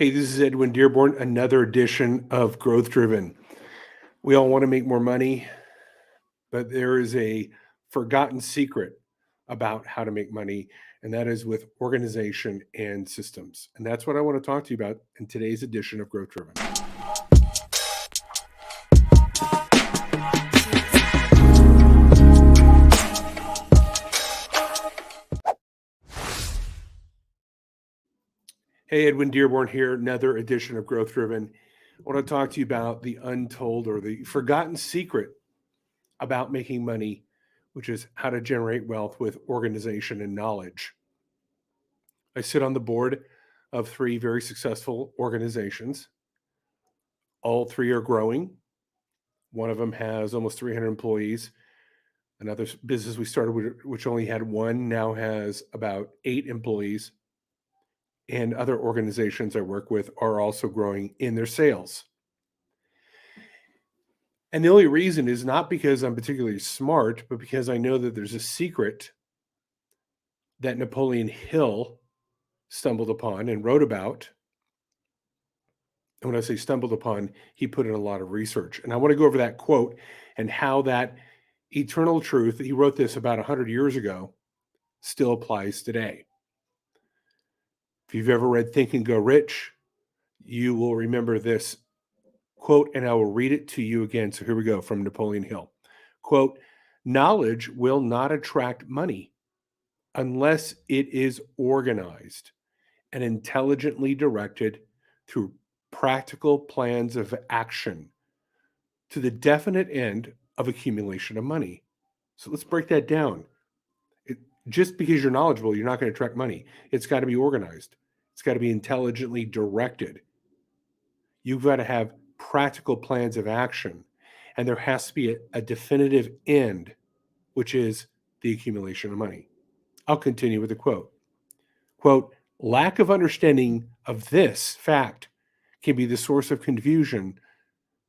Hey, this is Edwin Dearborn, another edition of Growth Driven. We all want to make more money, but there is a forgotten secret about how to make money, and that is with organization and systems. And that's what I want to talk to you about in today's edition of Growth Driven. Hey, Edwin Dearborn here, another edition of Growth Driven. I want to talk to you about the untold or the forgotten secret about making money, which is how to generate wealth with organization and knowledge. I sit on the board of three very successful organizations. All three are growing. One of them has almost 300 employees. Another business we started with, which only had one, now has about 8 employees. And other organizations I work with are also growing in their sales. And the only reason is not because I'm particularly smart, but because I know that there's a secret that Napoleon Hill stumbled upon and wrote about. And when I say stumbled upon, he put in a lot of research. And I want to go over that quote and how that eternal truth, he wrote this about 100 years ago, still applies today. If you've ever read Think and Go Rich, you will remember this quote, and I will read it to you again. So here we go from Napoleon Hill. Quote, knowledge will not attract money unless it is organized and intelligently directed through practical plans of action to the definite end of accumulation of money. So let's break that down. Just because you're knowledgeable, you're not going to attract money. It's got to be organized. It's got to be intelligently directed. You've got to have practical plans of action, and there has to be a definitive end, which is the accumulation of money. I'll continue with the quote. Quote, lack of understanding of this fact can be the source of confusion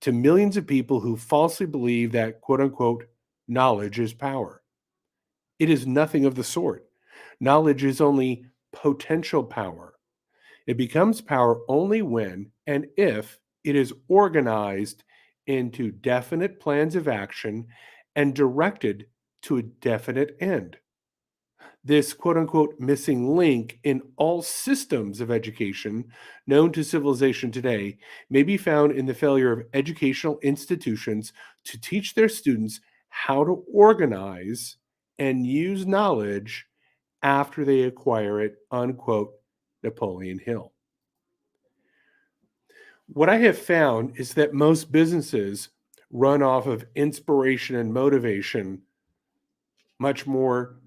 to millions of people who falsely believe that, quote unquote, knowledge is power. It is nothing of the sort. Knowledge is only potential power. It becomes power only when and if it is organized into definite plans of action and directed to a definite end. This quote unquote missing link in all systems of education known to civilization today may be found in the failure of educational institutions to teach their students how to organize and use knowledge after they acquire it, unquote, Napoleon Hill. What I have found is that most businesses run off of inspiration and motivation much more,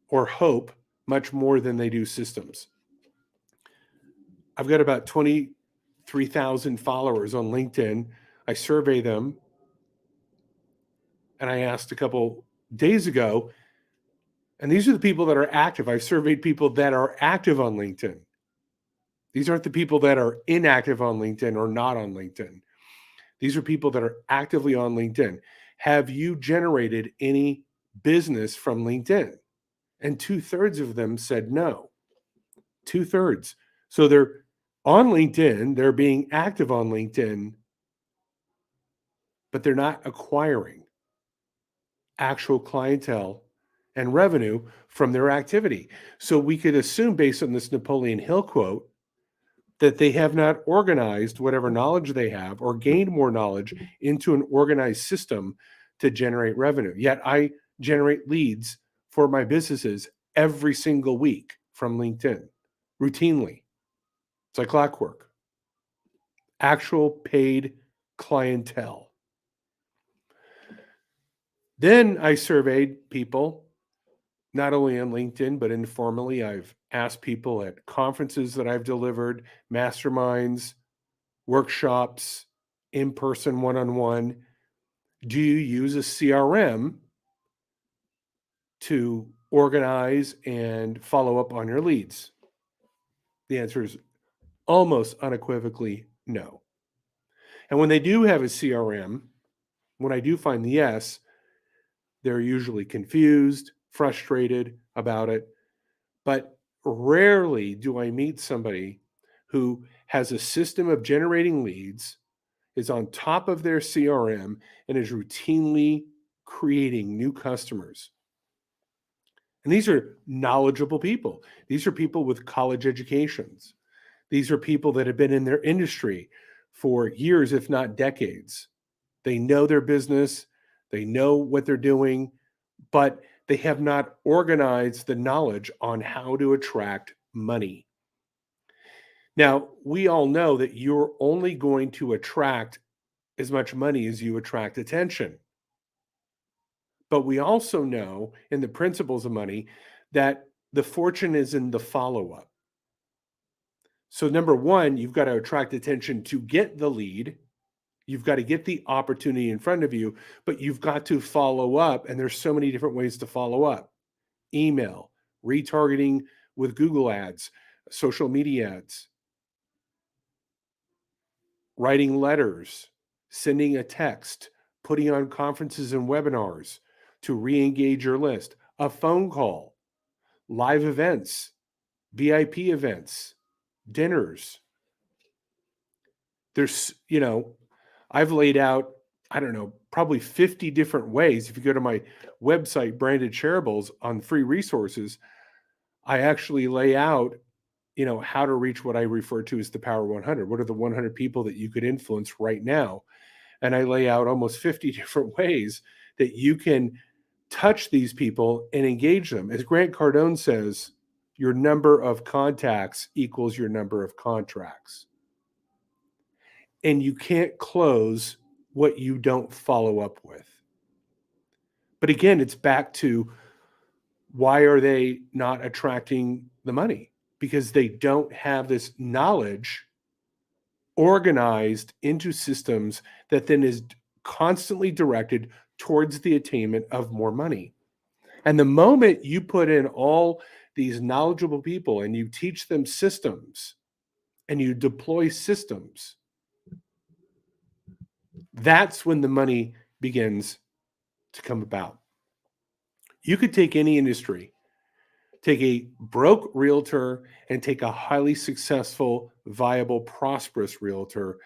or hope much more than they do systems. I've got about 23,000 followers on LinkedIn. I survey them. And I asked a couple days ago, and these are the people that are active. I've surveyed people that are active on LinkedIn. These aren't the people that are inactive on LinkedIn or not on LinkedIn. These are people that are actively on LinkedIn. Have you generated any business from LinkedIn? And 2/3 of them said no. 2/3. So they're on LinkedIn, they're being active on LinkedIn, but they're not acquiring actual clientele and revenue from their activity. So we could assume, based on this Napoleon Hill quote, that they have not organized whatever knowledge they have or gained more knowledge into an organized system to generate revenue. Yet I generate leads for my businesses every single week from LinkedIn, routinely. It's like clockwork. Actual paid clientele. Then I surveyed people, not only on LinkedIn, but informally. I've asked people at conferences that I've delivered, masterminds, workshops, in-person one-on-one, do you use a CRM to organize and follow up on your leads? The answer is almost unequivocally no. And when they do have a CRM, when I do find the yes, they're usually confused, frustrated about it. But rarely do I meet somebody who has a system of generating leads, is on top of their CRM, and is routinely creating new customers. And these are knowledgeable people. These are people with college educations. These are people that have been in their industry for years, if not decades. They know their business, they know what they're doing, but they have not organized the knowledge on how to attract money. Now, we all know that you're only going to attract as much money as you attract attention. But we also know in the principles of money that the fortune is in the follow up. So, number one, you've got to attract attention to get the lead. You've got to get the opportunity in front of you, but you've got to follow up. And there's so many different ways to follow up: email, retargeting with Google ads, social media ads, writing letters, sending a text, putting on conferences and webinars to re-engage your list, a phone call, live events, VIP events, dinners. There's, I've laid out, I don't know, probably 50 different ways. If you go to my website, Branded Shareables, on free resources, I actually lay out, how to reach what I refer to as the Power 100. What are the 100 people that you could influence right now? And I lay out almost 50 different ways that you can touch these people and engage them. As Grant Cardone says, your number of contacts equals your number of contracts. And you can't close what you don't follow up with. But again, it's back to, why are they not attracting the money? Because they don't have this knowledge organized into systems that then is constantly directed towards the attainment of more money. And the moment you put in all these knowledgeable people and you teach them systems and you deploy systems, that's when the money begins to come about. You could take any industry, take a broke realtor and take a highly successful, viable, prosperous realtor,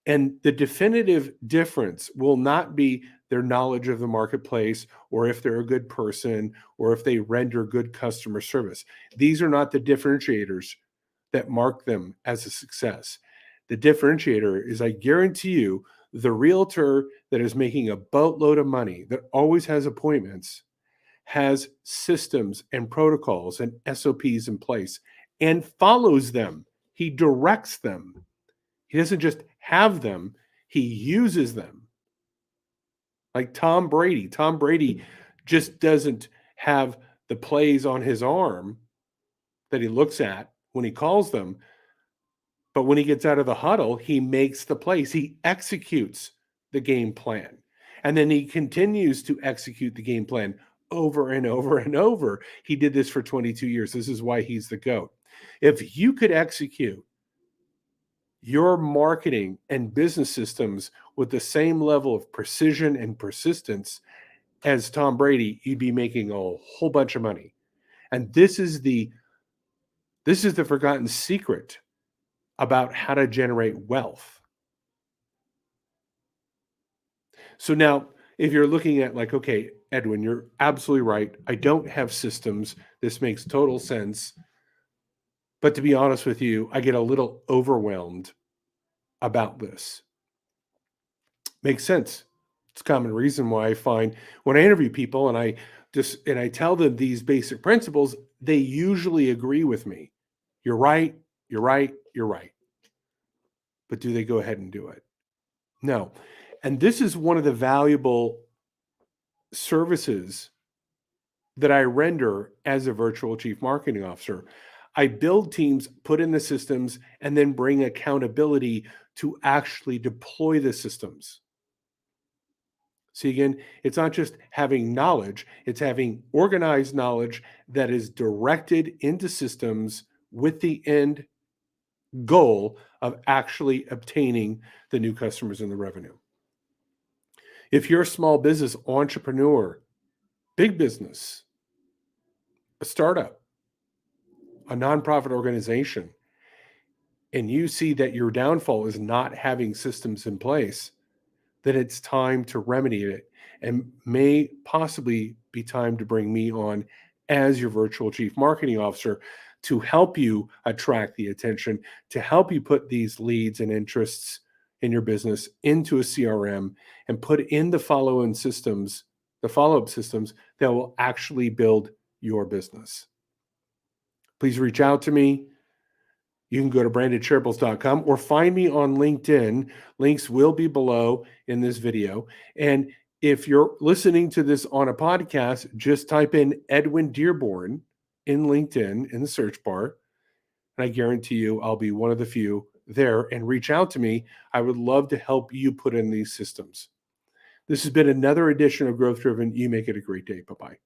and the definitive difference will not be their knowledge of the marketplace, or if they're a good person, or if they render good customer service. These are not the differentiators that mark them as a success. The differentiator is, I guarantee you, the realtor that is making a boatload of money, that always has appointments, has systems and protocols and SOPs in place and follows them. He directs them. He doesn't just have them, he uses them. Like Tom Brady. Tom Brady just doesn't have the plays on his arm that he looks at when he calls them. But when he gets out of the huddle, he makes the plays. He executes the game plan. And then he continues to execute the game plan over and over and over. He did this for 22 years. This is why he's the GOAT. If you could execute your marketing and business systems with the same level of precision and persistence as Tom Brady, you'd be making a whole bunch of money. And this is the forgotten secret about how to generate wealth. So now, if you're looking at like, okay, Edwin, you're absolutely right. I don't have systems. This makes total sense. But to be honest with you, I get a little overwhelmed about this. Makes sense. It's a common reason why I find when I interview people and I tell them these basic principles, they usually agree with me. You're right, you're right, you're right. But do they go ahead and do it? No. And this is one of the valuable services that I render as a virtual chief marketing officer. I build teams, put in the systems, and then bring accountability to actually deploy the systems. See, again, it's not just having knowledge, it's having organized knowledge that is directed into systems with the end goal of actually obtaining the new customers and the revenue. If you're a small business entrepreneur, big business, a startup, a nonprofit organization, and you see that your downfall is not having systems in place, then it's time to remedy it and may possibly be time to bring me on as your virtual chief marketing officer to help you attract the attention, to help you put these leads and interests in your business into a CRM and put in the follow-up systems that will actually build your business. Please reach out to me. You can go to brandonshareables.com or find me on LinkedIn. Links will be below in this video. And if you're listening to this on a podcast, just type in Edwin Dearborn in LinkedIn in the search bar. And I guarantee you I'll be one of the few there, and reach out to me. I would love to help you put in these systems. This has been another edition of Growth Driven. You make it a great day. Bye-bye.